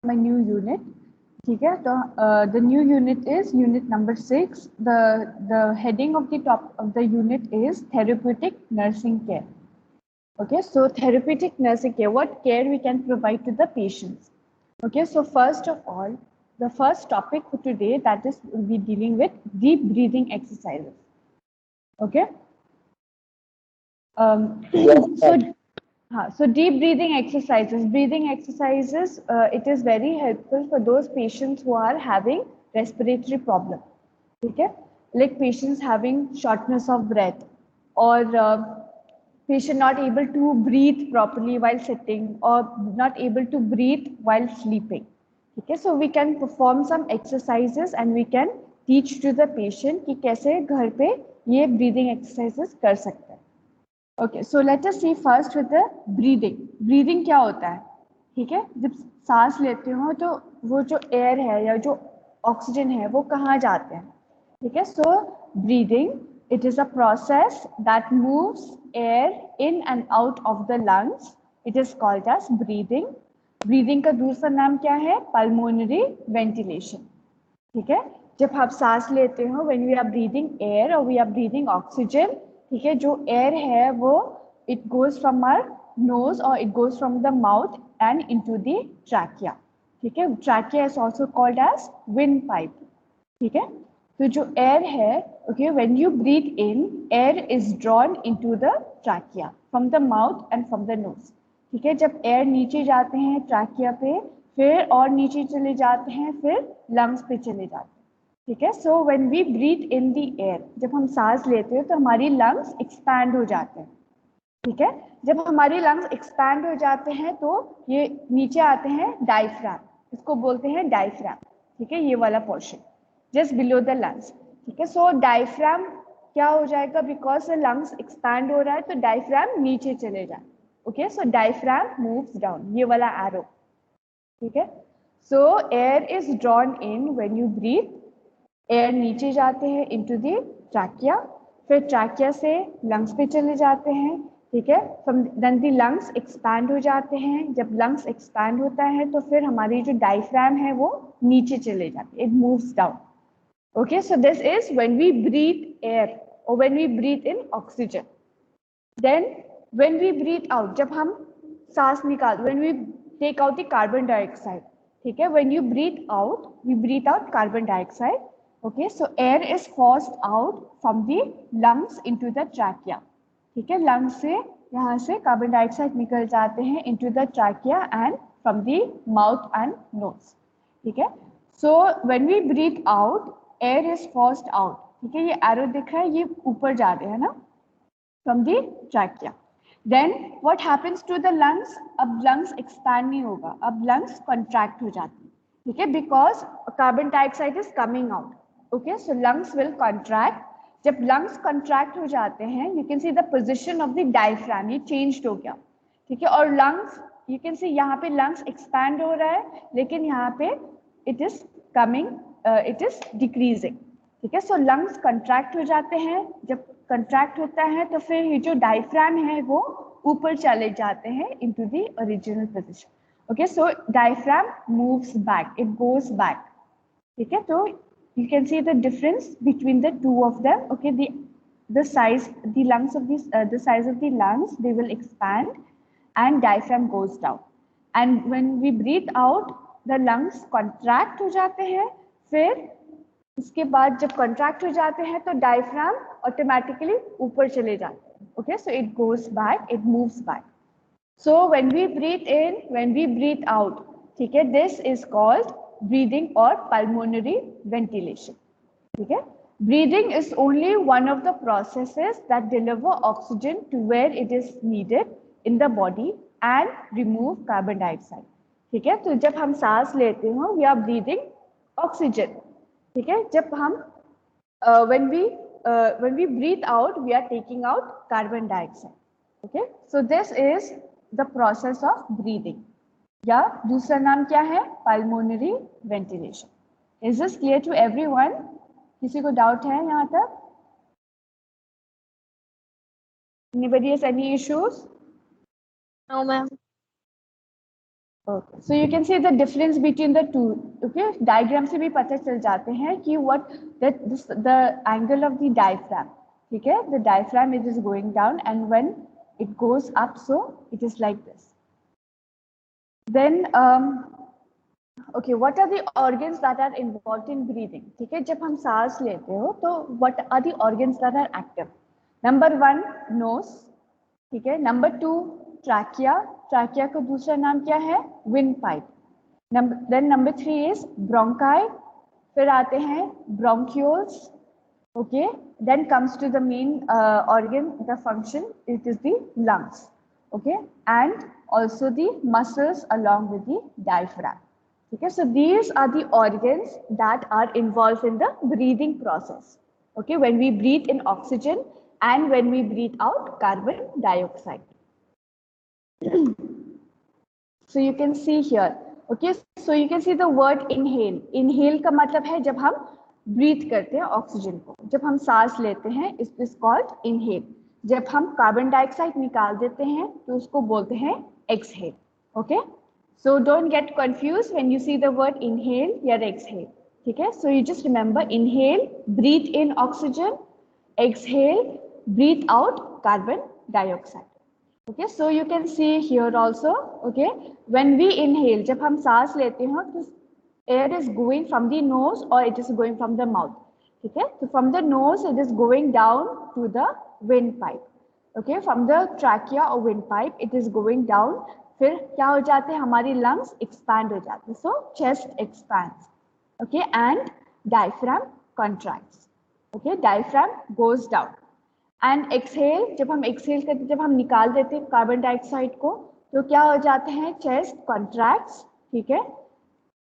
my new unit. ठीक है, तो the new unit is unit number 6. The heading of the top of the unit is therapeutic nursing care. Okay, so therapeutic nursing care, what care we can provide to the patients. Okay, so first of all, the first topic for today, that is we'll be dealing with deep breathing exercises. Okay. So deep breathing exercises, it is very helpful for those patients who are having respiratory problem. Okay, like patients having shortness of breath, or patient not able to breathe properly while sitting, or not able to breathe while sleeping. Okay, so we can perform some exercises and we can teach to the patient कि कैसे घर पे ये breathing exercises कर सकते हैं. Okay, so let us see first with the breathing. Breathing क्या होता है? ठीक है, जब सांस लेते हो तो वो जो एयर है या जो ऑक्सीजन है वो कहाँ जाते हैं? ठीक है, so breathing, it is a process that moves air in and out of the lungs. It is called as breathing. Breathing का दूसरा नाम क्या है? Pulmonary ventilation. ठीक है, जब आप सांस लेते हो, when we are breathing air or we are breathing oxygen, ठीक है, जो एयर है वो it goes from our nose or it goes from the mouth and into the trachea. ठीक है, trachea is also called as windpipe. ठीक है, तो जो एयर है, okay, when you breathe in, air is drawn into the trachea from the mouth and from the nose. ठीक है, जब एयर नीचे जाते हैं ट्रैकिया पे, फिर और नीचे चले जाते हैं, फिर लंग्स पे चले जाते हैं. ठीक है, so when we breathe in the air, जब हम सांस लेते हैं तो हमारी लंग्स एक्सपैंड हो जाते हैं. ठीक है, जब हमारी लंग्स एक्सपैंड हो जाते हैं तो ये नीचे आते हैं डायफ्राम, इसको बोलते हैं डायफ्राम. ठीक है, ये वाला portion just below the lungs. ठीक है, सो डायफ्राम क्या हो जाएगा, बिकॉज लंग्स एक्सपैंड हो रहा है तो डायफ्राम नीचे चले जाए. Okay, so diaphragm moves down, ये वाला एरो. ठीक है, so air is drawn in when you breathe, air नीचे जाते हैं इनटू द ट्रैकिया, फिर ट्रैकिया से लंग्स पे चले जाते हैं. ठीक है, देन द लंग्स एक्सपैंड हो जाते हैं. जब लंग्स एक्सपैंड होता है तो फिर हमारी जो डायफ्राम है वो नीचे चले जाते हैं, it moves down. Okay, so this is when we breathe air और when we breathe in oxygen. Then when we breathe out, जब हम सांस निकाल, when we take out the carbon dioxide. ठीक है, when you breathe out, we breathe out carbon dioxide. Okay, so air is forced out from the lungs into the trachea. ठीक है, lungs से यहाँ से कार्बन डाइऑक्साइड निकल जाते हैं into the trachea and from the mouth and nose. ठीक है, so when we breathe out, air is forced out. ठीक है, ये arrow दिख रहा है, ये ऊपर जा रहे हैं ना, from the trachea. Then what happens to the lungs? अब lungs expand नहीं होगा, अब lungs contract हो जाती है. ठीक है, because carbon dioxide is coming out. Okay, so lungs will contract. जब lungs contract हो जाते हैं, you can see the position of the diaphragm, ये changed हो गया. ठीक है, और lungs, you can see यहाँ पे lungs expand हो रहा है, लेकिन यहाँ पे it is coming, it is decreasing. ठीक है, so lungs contract हो जाते हैं. जब contract होता है तो फिर ये जो diaphragm है वो ऊपर चले जाते हैं into the original position. Okay, so diaphragm moves back, it goes back. ठीक है, तो you can see the difference between the two of them. Okay, the size, the lungs of this, the size of the lungs, they will expand and diaphragm goes down. And when we breathe out, the lungs contract हो जाते हैं. फिर उसके बाद जब contract हो जाते हैं तो diaphragm automatically ऊपर चले जाते हैं. Okay, so it goes back, it moves back. So when we breathe in, when we breathe out, ठीक है, this is called breathing or pulmonary ventilation. ठीक है, breathing is only one of the processes that deliver oxygen to where it is needed in the body and remove carbon dioxide. ठीक है, तो जब हम सांस लेते हो, we are breathing oxygen. ठीक है, जब हम when we breathe out, we are taking out carbon dioxide. Okay, so this is the process of breathing. या दूसरा नाम क्या है? Pulmonary ventilation. Is this clear to everyone? किसी को डाउट है यहाँ तक? Anybody has any issues? No, ma'am. Okay, so you can see the difference between the two. Okay, diagram से भी पता चल जाते हैं कि what the angle of the diaphragm. ठीक है, the diaphragm it is going down and when it goes up, so it is like this. Then okay, what are the organs that are involved in breathing? ठीक है, जब हम सांस लेते हो तो what are the organs that are active? Number 1 nose. ठीक है, नंबर 2 ट्रैकिया. ट्रैकिया का दूसरा नाम क्या है? Windpipe. Then number 3 is bronchi. फिर आते हैं bronchioles. Okay, then comes to the main organ, the function, it is the lungs. Okay, and also the muscles along with the diaphragm. Okay, so these are the organs that are involved in the breathing process. Okay, when we breathe in oxygen and when we breathe out carbon dioxide. So you can see here. Okay, so you can see the word inhale. Inhale का मतलब है जब हम breathe करते हैं oxygen को, जब हम सांस लेते हैं it is called inhale. जब हम कार्बन डाइऑक्साइड निकाल देते हैं तो उसको बोलते हैं exhale. Okay, so don't get confused when you see the word inhale या exhale. ठीक है, so you just remember inhale, breathe in oxygen, exhale, breathe out carbon dioxide. Okay, so you can see here also. Okay, when we inhale, जब हम सांस लेते हैं तो air is going from the nose or it is going from the mouth. ठीक है, so from the nose it is going down to the windpipe. Okay, from the trachea or windpipe it is going down. फिर क्या हो जाते हैं, हमारी lungs expand हो जाते हैं. So chest expands. Okay, and diaphragm contracts. Okay, diaphragm goes down. And exhale, जब हम एक्सहेल करते, जब हम निकाल देते हैं कार्बन डाइऑक्साइड को तो क्या हो जाते हैं, चेस्ट कॉन्ट्रैक्ट्स. ठीक है,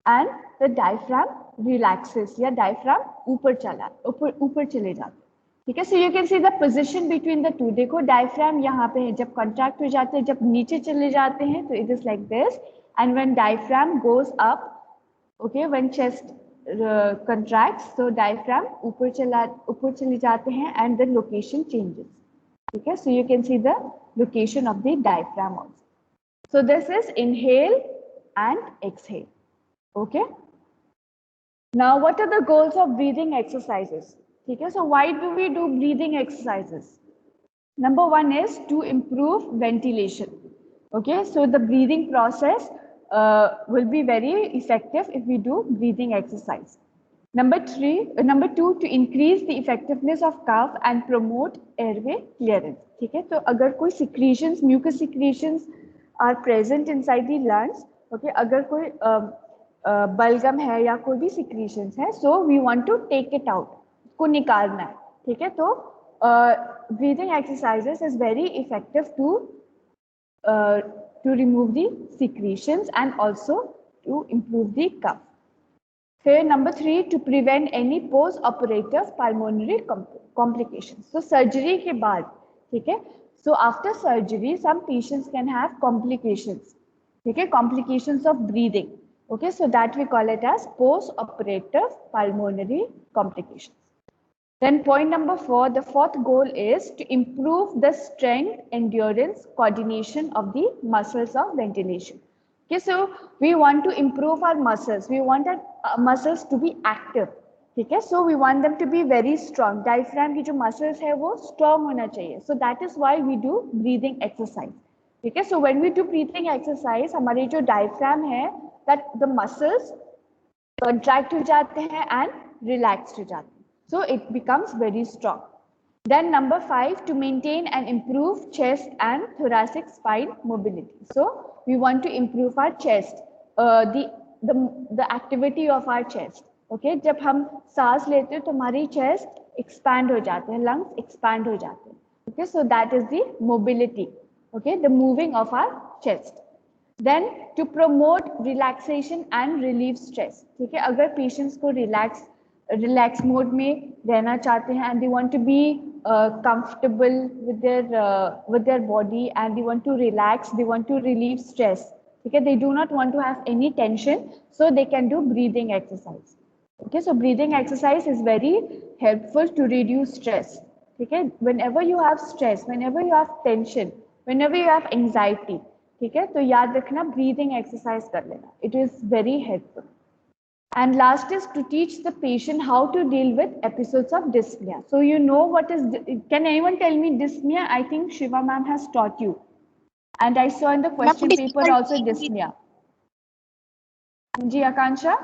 एंड द डायफ्राम रिलैक्सेस या डायफ्राम ऊपर चले जाते. ठीक है, so you can see the position between the two. देखो डायफ्राम यहाँ पे है, जब कॉन्ट्रैक्ट हो जाते हैं, जब नीचे चले जाते हैं तो it is like this. And when diaphragm goes up, okay, when chest contracts, so diaphragm ऊपर चले जाते हैं and the location changes. ठीक है, so you can see the location of the diaphragm also. So this is inhale and exhale. Okay, now what are the goals of breathing exercises? ठीक है, so why do we do breathing exercises? Number 1 is to improve ventilation. Okay, so the breathing process will be very effective if we do breathing exercise. Number 2, to increase the effectiveness of cough and promote airway clearance. ठीक है, तो अगर कोई secretions, mucus secretions are present inside the lungs, okay, अगर कोई बलगम है या कोई भी secretions है, so we want to take it out, उसको निकालना है. ठीक है, तो breathing exercises is very effective to remove the secretions and also to improve the cough. Here number 3, to prevent any post-operative pulmonary complications. So surgery के बाद, ठीक है, so after surgery some patients can have complications. ठीक है, complications of breathing. Okay, so that we call it as post-operative pulmonary complications. Then point number 4, the fourth goal is to improve the strength, endurance, coordination of the muscles of ventilation. Okay, so we want to improve our muscles. We want our muscles to be active. ठीक है, so we want them to be very strong. Diaphragm की जो muscles है वो strong होना चाहिए. So that is why we do breathing exercise. ठीक है, so when we do breathing exercise, हमारे जो diaphragm है, that the muscles contract हो जाते हैं and relaxed हो जाते हैं. So it becomes very strong. Then number 5, to maintain and improve chest and thoracic spine mobility. So we want to improve our chest, the activity of our chest. Okay, जब हम सांस लेते हैं तो हमारी chest expand हो जाते हैं, lungs expand हो जाते हैं. Okay, so that is the mobility. Okay, the moving of our chest. Then to promote relaxation and relieve stress. ठीक है, अगर patients को relax mode में रहना चाहते हैं and they want to be comfortable with their body and they want to relax, they want to relieve stress. Okay, they do not want to have any tension, so they can do breathing exercise. Okay, so breathing exercise is very helpful to reduce stress. Okay, whenever you have stress, whenever you have tension, whenever you have anxiety, ठीक है, तो याद रखना breathing exercise कर लेना, it is very helpful. And last is to teach the patient how to deal with episodes of dyspnea. So you know what is, can anyone tell me dyspnea? I think Shiva ma'am has taught you. And I saw in the question paper also dyspnea. Ji Akansha?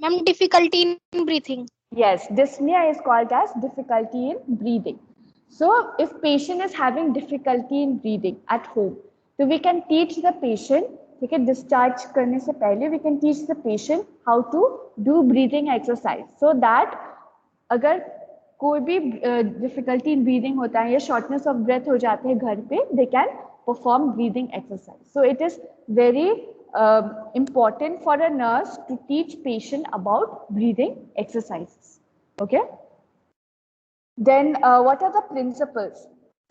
Ma'am, difficulty in breathing. Yes, dyspnea is called as difficulty in breathing. So if patient is having difficulty in breathing at home, so we can teach the patient, ठीक है, discharge करने से पहले we can teach the patient how to do breathing exercise, so that अगर कोई भी difficulty in breathing होता है या shortness of breath हो जाते हैं घर पे, they can perform breathing exercise. So it is very important for a nurse to teach patient about breathing exercises. Okay. Then what are the principles?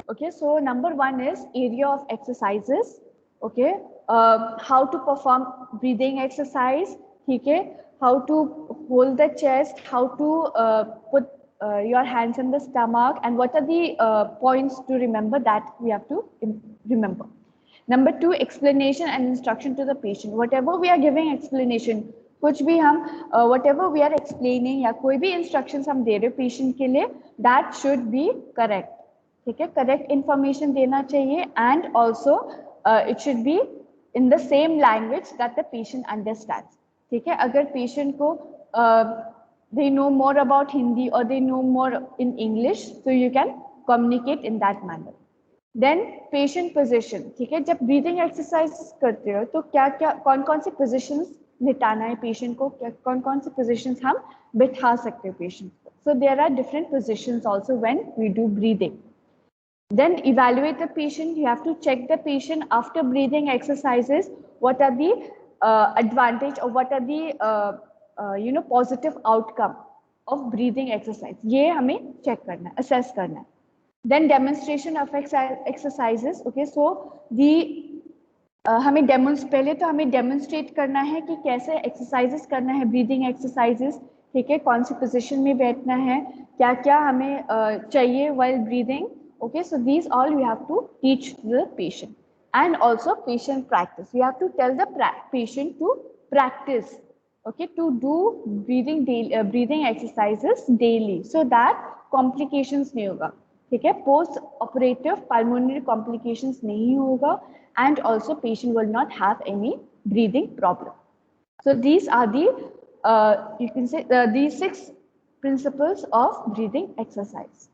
Okay, so number one is area of exercises. Okay, how to perform breathing exercise. Okay, how to hold the chest, how to put your hands on the stomach, and what are the points to remember that we have to remember. Number two, explanation and instruction to the patient. Whatever we are giving explanation, कुछ भी हम whatever we are explaining या कोई भी instructions हम दे रहे हैं patient के लिए, that should be correct. ठीक है, correct information देना चाहिए, and also it should be in the same language that the patient understands. ठीक है, अगर patient को they know more about Hindi or they know more in English, so you can communicate in that manner. Then patient position. ठीक है, जब breathing exercise करते हो तो क्या क्या कौन कौन से पोजीशंस लिटाना है पेशेंट को, क्या कौन कौन से पोजीशंस हम बिठा सकते हैं पेशेंट को. So there are different positions also when we do breathing. Then evaluate the patient. You have to check the patient after breathing exercises. What are the advantage or what are the positive outcome of breathing exercise? ये हमें check करना है, assess करना है. Then demonstration of exercises. Okay, so the हमें पहले तो हमें demonstrate करना है कि कैसे exercises करना है, breathing exercises. ठीक है, कौन सी position में बैठना है, क्या क्या हमें चाहिए while breathing. Okay, so these all you have to teach the patient. And also patient practice. You have to tell the patient to practice, okay, to do breathing exercises daily, so that complications नहीं होगा. ठीक है, post operative pulmonary complications नहीं होगा, and also patient will not have any breathing problem. So these are the you can say these 6 principles of breathing exercise.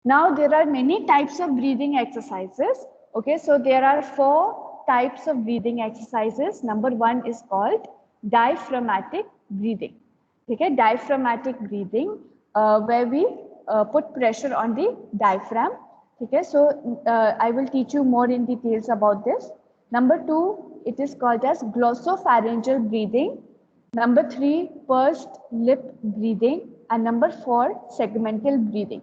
Now there are many types of breathing exercises. Okay, so there are 4 types of breathing exercises. Number 1 is called diaphragmatic breathing. Okay, diaphragmatic breathing where we put pressure on the diaphragm. Okay, so I will teach you more in details about this. Number 2, it is called as glossopharyngeal breathing. Number 3, pursed lip breathing. And number 4, segmental breathing.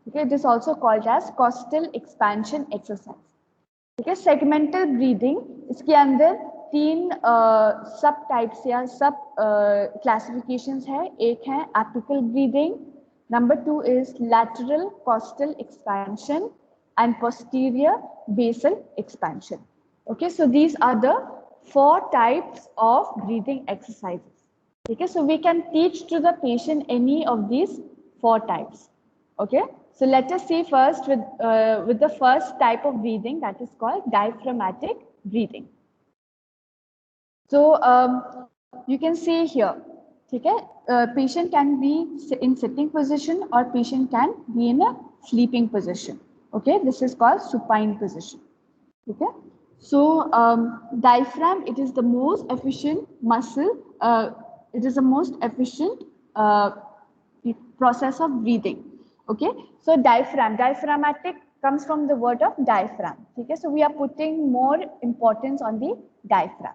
Okay, it is also called as costal expansion exercise. Okay, segmental breathing, इसके अंदर 3 सब types या सब classifications है. एक है apical breathing, number 2 is lateral costal expansion, and posterior basal expansion. Okay, so these are the 4 types of breathing exercises. Okay, so we can teach to the patient any of these 4 types. Okay, so let us see first with the first type of breathing, that is called diaphragmatic breathing. So you can see here, okay, patient can be in sitting position or patient can be in a sleeping position. Okay, this is called supine position. Okay, so diaphragm, it is the most efficient muscle. It is the most efficient process of breathing. Okay, so diaphragmatic comes from the word of diaphragm. Okay, so we are putting more importance on the diaphragm.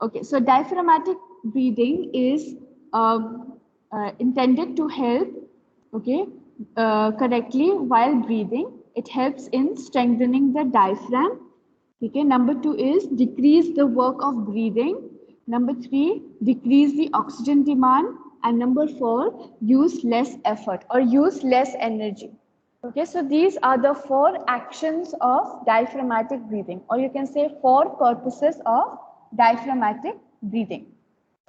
Okay, so diaphragmatic breathing is intended to help, okay, correctly while breathing. It helps in strengthening the diaphragm. Okay, number 2 is decrease the work of breathing. Number 3, decrease the oxygen demand. And number 4, use less effort or use less energy. Okay, so these are the 4 actions of diaphragmatic breathing, or you can say 4 purposes of diaphragmatic breathing.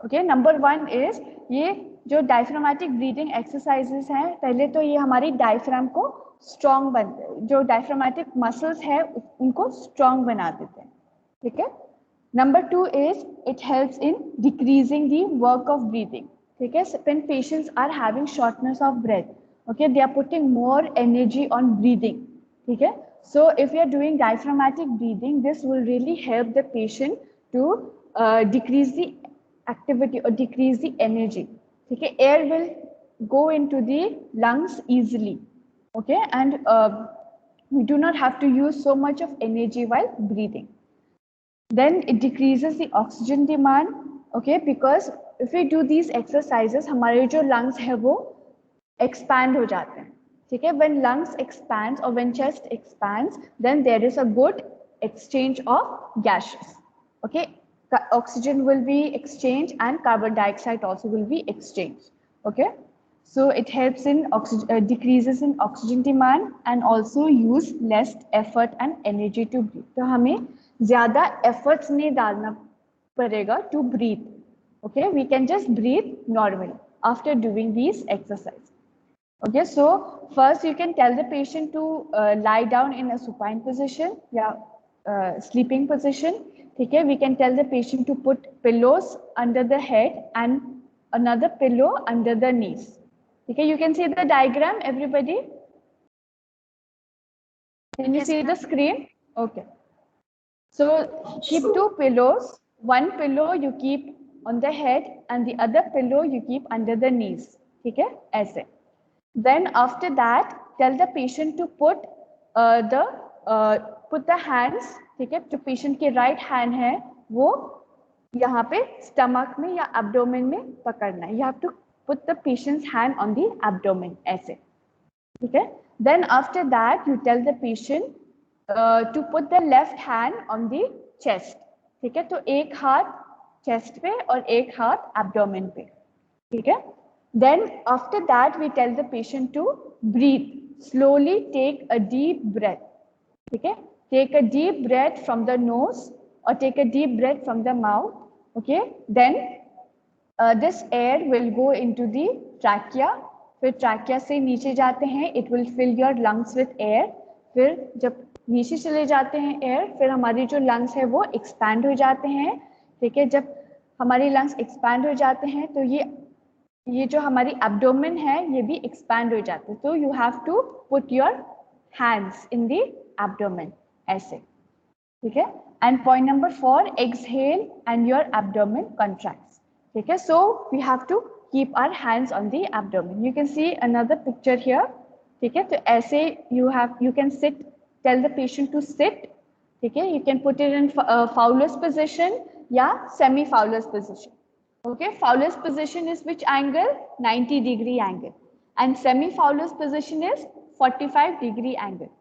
Okay, number 1 is ये जो diaphragmatic breathing exercises हैं, पहले तो ये हमारी diaphragm को strong जो diaphragmatic muscles है उनको strong बना देते हैं, ठीक है. Number 2 is it helps in decreasing the work of breathing. ठीक है, when patients are having shortness of breath, okay, they are putting more energy on breathing. ठीक है, so if you are doing diaphragmatic breathing, this will really help the patient to decrease the activity or decrease the energy. ठीक है, air will go into the lungs easily. Okay, and we do not have to use so much of energy while breathing. Then it decreases the oxygen demand, okay, because if we do these exercises, हमारे जो lungs है वो expand हो जाते हैं, ठीक है. When lungs expands or when chest expands, then there is a good exchange of gases, okay. Oxygen will be exchanged and carbon dioxide also will be exchanged, okay. So it helps in decreases in oxygen demand and also use less effort and energy to breathe. तो हमें ज़्यादा efforts नहीं डालना पड़ेगा to breathe. Okay, we can just breathe normally after doing these exercises. Okay, so first you can tell the patient to lie down in a supine position, yeah, sleeping position. Okay, we can tell the patient to put pillows under the head and another pillow under the knees. Okay, you can see the diagram, everybody. Can you see the screen? Okay. So keep 2 pillows. One pillow you keep on the head and the other pillow you keep under the knees. ठीक है, ऐसे. Then after that, tell the patient to put the hands, ठीक है, जो patient के right hand है वो यहाँ पे stomach में या abdomen में पकड़ना है. You have to put the patient's hand on the abdomen ऐसे, ठीक है. Then after that you tell the patient to put the left hand on the chest, ठीक है. तो एक हाथ chest पे और एक हाथ abdomen पे, ठीक है. Then after that we tell the patient to breathe. Slowly take a deep breath, ठीक है. Take a deep breath from the nose or take a deep breath from the mouth, okay. Then this air will go into the trachea. फिर trachea से नीचे जाते हैं, it will fill your lungs with air. फिर जब नीचे चले जाते हैं air, फिर हमारी जो lungs है वो expand हो जाते हैं, ठीक है. जब हमारी lungs expand हो जाते हैं तो ये जो हमारी abdomen है ये भी expand हो जाते हैं. तो you have to put your hands in the abdomen ऐसे, ठीक है. And point number 4, exhale and your abdomen contracts, ठीक है. So we have to keep our hands on the abdomen. You can see another picture here, ठीक है. तो ऐसे you can sit, tell the patient to sit, ठीक है. You can put it in Fowler's position या semi Fowler's position. Okay, Fowler's position is which angle? 90-degree angle, and semi Fowler's position is 45-degree angle.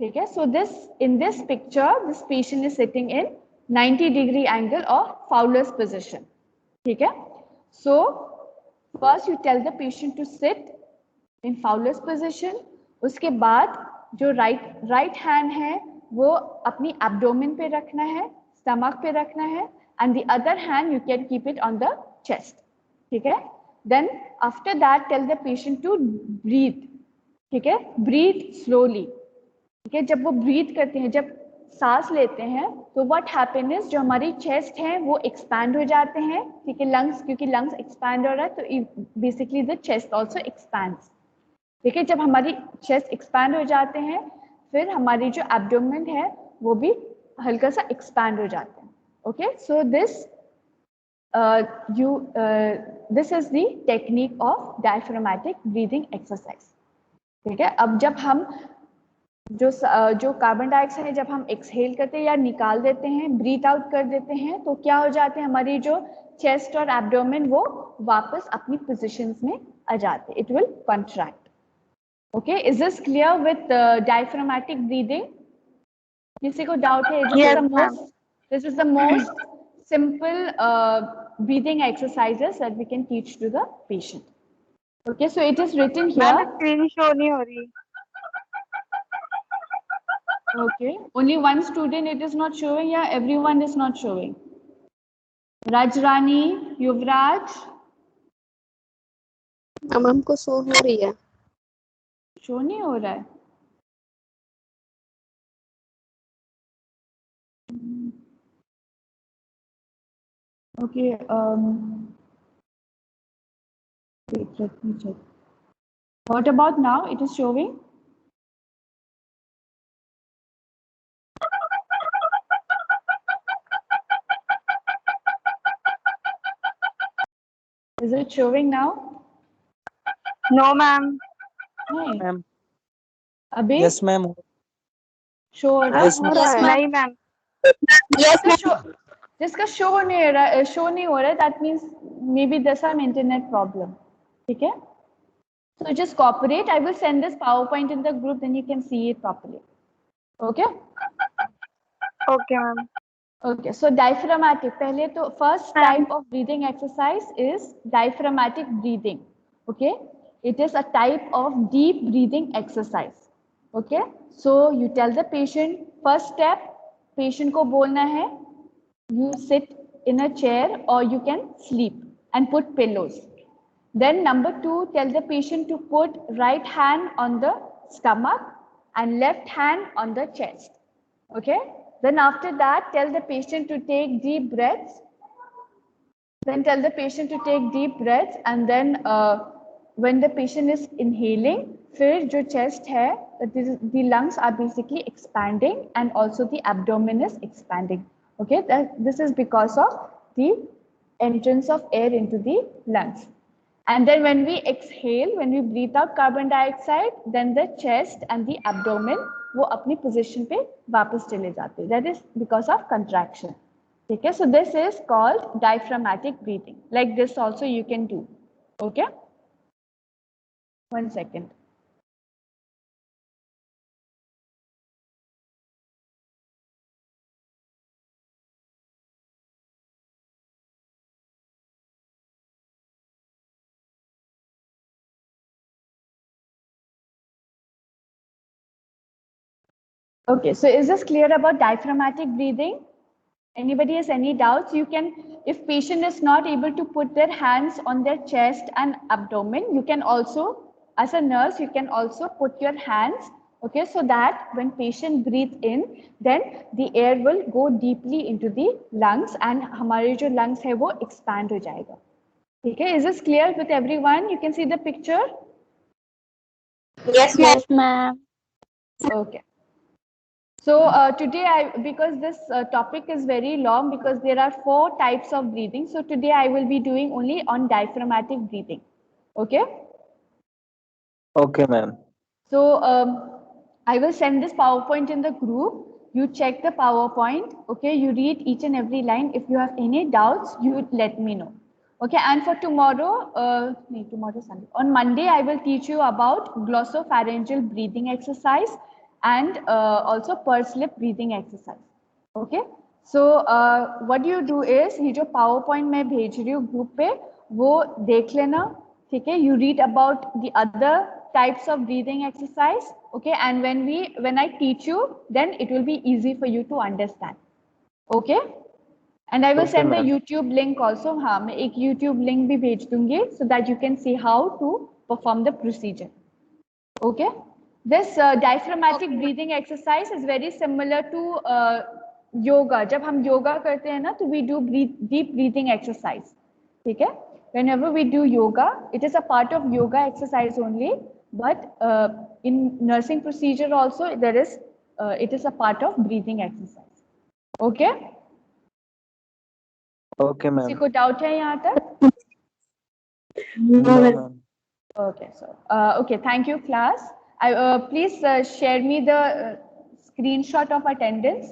Okay, so in this picture, this patient is sitting in 90-degree angle of Fowler's position. Okay, so first you tell the patient to sit in Fowler's position. उसके बाद जो right hand है वो अपनी abdomen पे रखना है, stomach पे रखना है, and the other hand you can keep it on the chest. ठीक है. Then after that tell the patient to breathe. ठीक है, breathe slowly. ठीक है, जब वो breathe करते हैं, जब सांस लेते हैं तो what happen is जो हमारी chest है वो expand हो जाते हैं, ठीक है. lungs, क्योंकि lungs expand हो रहा है तो basically the chest also expands. ठीक है, जब हमारी chest expand हो जाते हैं फिर हमारी जो abdomen है वो भी हल्का सा expand हो जाते हैं. Okay, so this is the technique of diaphragmatic breathing exercise. ठीक है. अब जब हम जो कार्बन डाइऑक्साइड है जब हम एक्सहेल करते हैं या निकाल देते हैं, ब्रीथ आउट कर देते हैं, तो क्या हो जाते हैं, हमारी जो चेस्ट और एब्डोमेन वो वापस अपनी पोजीशंस में आ जाते हैं. It will contract. Okay, is this clear with diaphragmatic breathing? किसी को डाउट है? This is the most simple breathing exercises that we can teach to the patient. Okay, so it is written here. Screen show नहीं हो रही. Okay, only one student it is not showing, yeah, everyone is not showing. Rajrani, Yuvraj, अब हमको show हो रही है. Show नहीं हो रहा है. Okay, wait, let me check. What about now? It is showing. Is it showing now? No, ma'am. नहीं. मैम. अभी यस मैम. शो हो रहा है? Yes, ma'am. Yes, ma'am. नहीं, ma'am. Yes, ma'am. जिसका शो नहीं हो रहा है, that means maybe there's some internet problem. ठीक है? So just cooperate. I will send this PowerPoint in the group, then you can see it properly. Okay? Okay, ma'am. Okay. So diaphragmatic. पहले तो first type of breathing exercise is diaphragmatic breathing. Okay? It is a type of deep breathing exercise. Okay? So you tell the patient first step. Patient को बोलना है. You sit in a chair or you can sleep and put pillows. Then number 2, tell the patient to put right hand on the stomach and left hand on the chest. Okay. Then after that, tell the patient to take deep breaths. Then tell the patient to take deep breaths, and then when the patient is inhaling, फिर जो chest है, the lungs are basically expanding and also the abdomen is expanding. Okay, this is because of the entrance of air into the lungs. And then when we exhale, when we breathe out carbon dioxide, then the chest and the abdomen वो अपनी position पे वापस चले जाते हैं. That is because of contraction. Okay, so this is called diaphragmatic breathing. Like this also you can do. Okay. 1 second. Okay, so is this clear about diaphragmatic breathing? Anybody has any doubts? You can, if patient is not able to put their hands on their chest and abdomen, you can also, as a nurse, you can also put your hands, okay, so that when patient breathe in, then the air will go deeply into the lungs and हमारे जो lungs है वो expand हो जाएगा. Okay, is this clear with everyone? You can see the picture? Yes, ma'am. Okay. So today, because this topic is very long, because there are 4 types of breathing. So today I will be doing only on diaphragmatic breathing. Okay. Okay, ma'am. So I will send this PowerPoint in the group. You check the PowerPoint. Okay. You read each and every line. If you have any doubts, you let me know. Okay. And for tomorrow, tomorrow Sunday. On Monday, I will teach you about glossopharyngeal breathing exercise and also pursed lip breathing exercise. Okay. So what you do is ये जो PowerPoint मैं भेज रही हूँ group पे वो देख लेना. ठीक है. You read about the other types of breathing exercise. Okay. And when I teach you, then it will be easy for you to understand. Okay. And I will Okay, send the ma'am. YouTube link also. हाँ मैं एक YouTube link भी भेज दूँगी so that you can see how to perform the procedure. Okay. This diaphragmatic breathing exercise is very similar to yoga. जब हम योगा करते हैं ना तो we do deep breathing exercise. ठीक है? Whenever we do yoga, it is a part of yoga exercise only. But in nursing procedure also there is it is a part of breathing exercise. Okay? Okay, किसी ma'am. को doubt है यहाँ तक? No, ma'am. Okay, so okay, thank you, class. Please share me the screenshot of attendance.